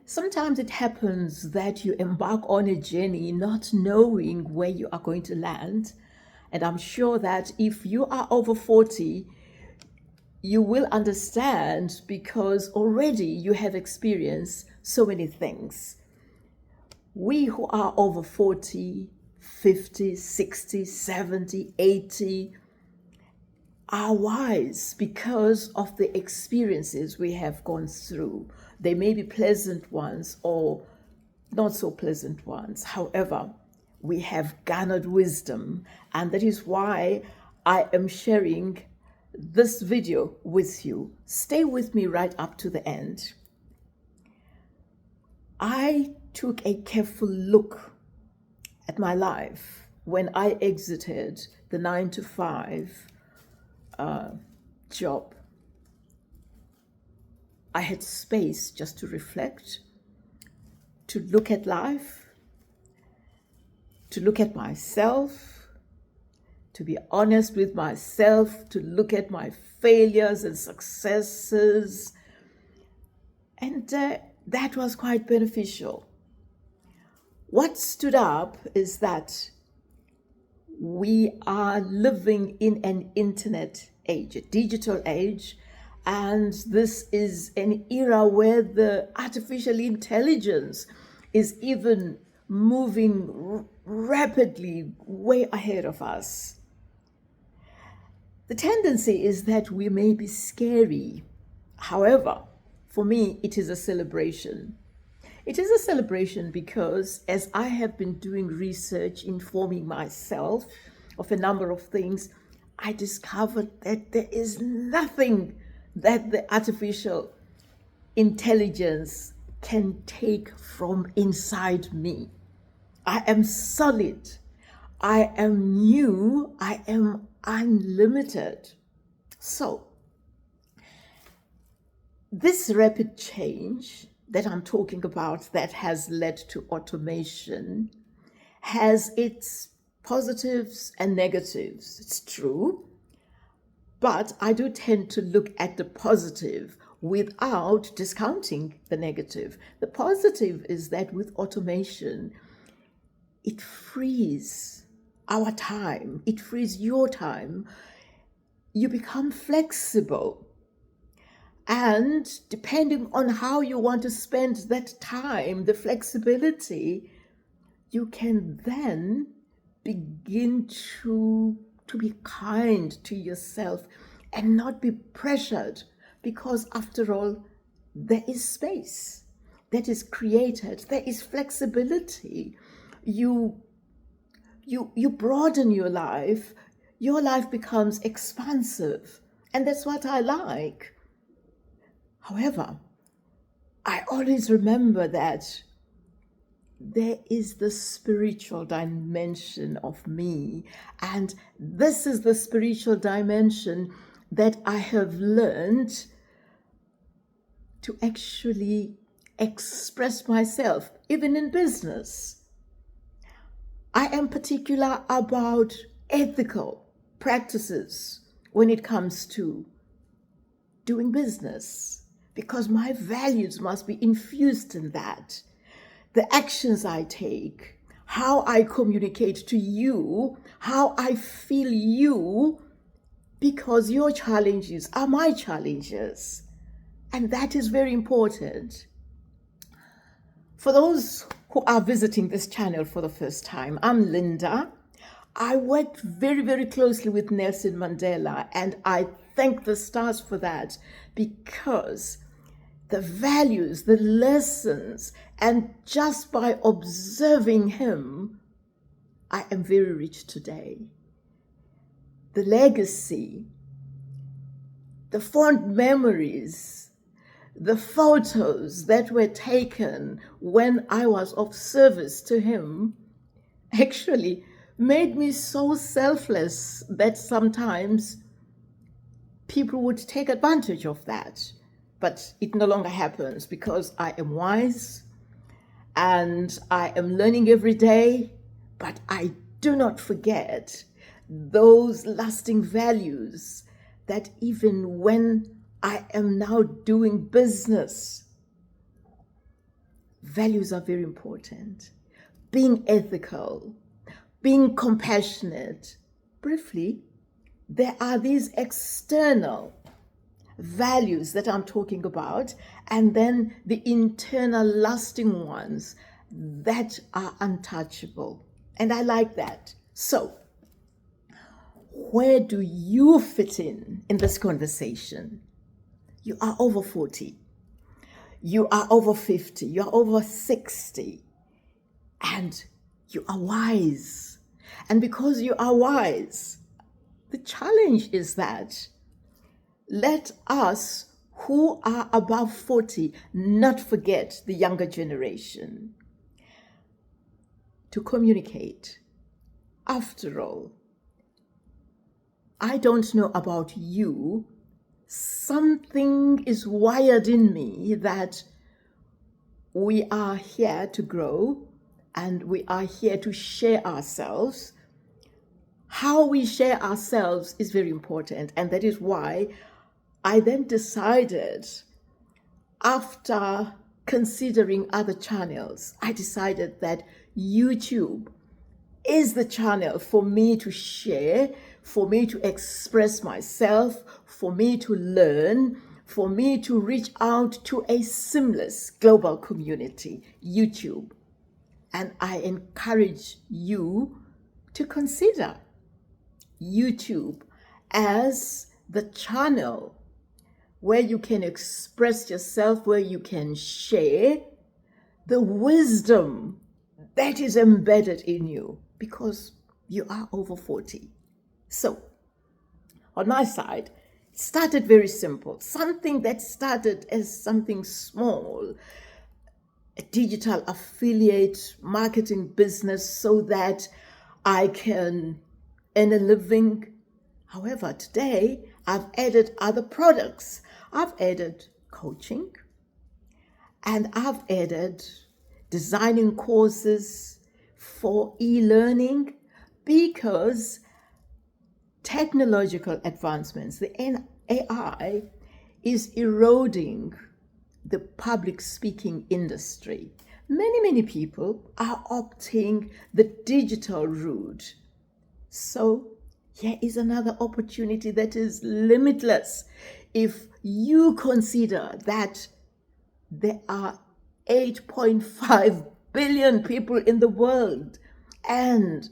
Sometimes it happens that you embark on a journey not knowing where you are going to land. And I'm sure that if you are over 40, you will understand because already you have experienced so many things. We who are over 40, 50, 60, 70, 80 are wise because of the experiences we have gone through. They may be pleasant ones or not so pleasant ones. However, we have garnered wisdom, and that is why I am sharing this video with you. Stay with me right up to the end. I took a careful look at my life when I exited the 9 to 5 job. I had space just to reflect, to look at life, to look at myself, to be honest with myself, to look at my failures and successes. And that was quite beneficial. What stood up is that we are living in an internet age, a digital age, and this is an era where the artificial intelligence is even moving rapidly way ahead of us. The tendency is that we may be scary. However, for me, it is a celebration. It is a celebration because as I have been doing research, informing myself of a number of things, I discovered that there is nothing that the artificial intelligence can take from inside me. I am solid. I am new. I am unlimited. So, this rapid change that I'm talking about that has led to automation has its positives and negatives. It's true, but I do tend to look at the positive without discounting the negative. The positive is that with automation, it frees our time, it frees your time. You become flexible. And depending on how you want to spend that time, the flexibility, you can then begin to be kind to yourself and not be pressured, because after all, there is space that is created, there is flexibility. You broaden your life becomes expansive, and that's what I like. However, I always remember that there is the spiritual dimension of me, and this is the spiritual dimension that I have learned to actually express myself, even in business. I am particular about ethical practices when it comes to doing business, because my values must be infused in that. The actions I take, how I communicate to you, how I feel you, because your challenges are my challenges. And that is very important. For those who are visiting this channel for the first time, I'm Linda. I worked very, very closely with Nelson Mandela, and I thank the stars for that, because the values, the lessons, and just by observing him, I am very rich today. The legacy, the fond memories, the photos that were taken when I was of service to him actually made me so selfless that sometimes people would take advantage of that. But it no longer happens because I am wise and I am learning every day, but I do not forget those lasting values that even when I am now doing business, values are very important. Being ethical, being compassionate. Briefly, there are these external values that I'm talking about, and then the internal lasting ones that are untouchable. And I like that. So, where do you fit in this conversation? You are over 40. You are over 50. You are over 60. And you are wise. And because you are wise, the challenge is that let us who are above 40 not forget the younger generation to communicate. After all, I don't know about you, something is wired in me that we are here to grow and we are here to share ourselves. How we share ourselves is very important, and that is why I then decided, after considering other channels, I decided that YouTube is the channel for me to share, for me to express myself, for me to learn, for me to reach out to a seamless global community, YouTube. And I encourage you to consider YouTube as the channel where you can express yourself, where you can share the wisdom that is embedded in you because you are over 40. So, on my side, it started very simple. Something that started as something small, a digital affiliate marketing business so that I can earn a living. However, today I've added other products. I've added coaching and I've added designing courses for e-learning because technological advancements, the AI is eroding the public speaking industry. Many people are opting the digital route. So here is another opportunity that is limitless. If you consider that there are 8.5 billion people in the world and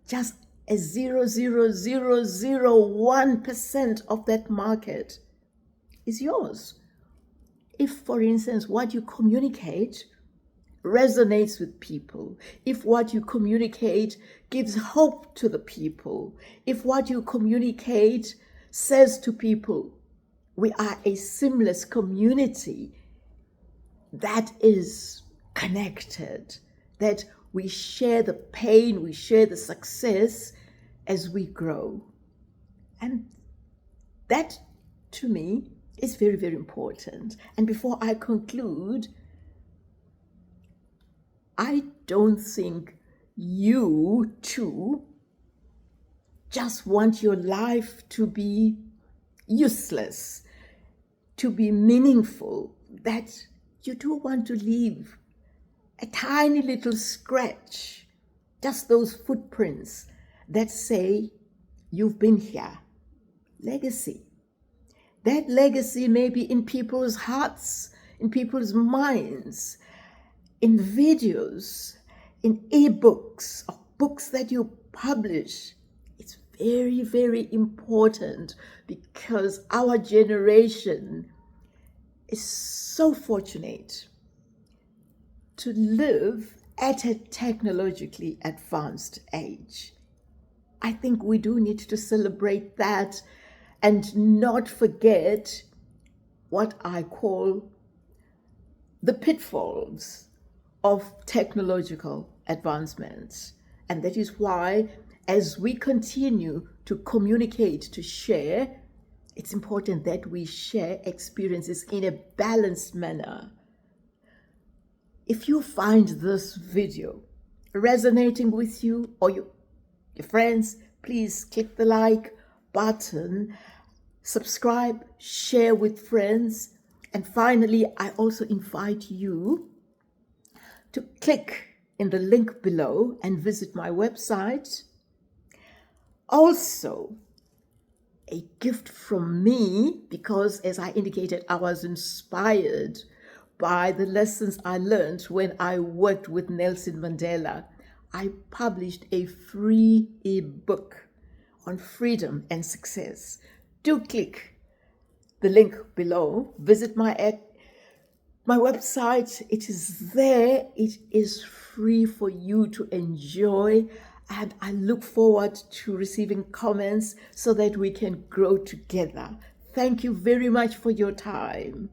just a 0.0001% of that market is yours. If, for instance, what you communicate resonates with people, if what you communicate gives hope to the people, if what you communicate says to people, we are a seamless community that is connected, that we share the pain, we share the success as we grow. And that, to me, is very, very important. And before I conclude, I don't think you too just want your life to be useless, to be meaningful, that you do want to leave a tiny little scratch, just those footprints that say you've been here. Legacy. That legacy may be in people's hearts, in people's minds, in videos, in ebooks, or books that you publish. It's very, very important because our generation is so fortunate to live at a technologically advanced age. I think we do need to celebrate that and not forget what I call the pitfalls of technological advancements. And that is why, as we continue to communicate, to share, it's important that we share experiences in a balanced manner. If you find this video resonating with you or your friends, please click the like button, subscribe, share with friends, And finally, I also invite you to click in the link below and visit my website. Also, a gift from me, because as I indicated, I was inspired by the lessons I learned when I worked with Nelson Mandela. I published a free ebook on freedom and success. Do click the link below, visit my website. It is there. It is free for you to enjoy. And I look forward to receiving comments so that we can grow together. Thank you very much for your time.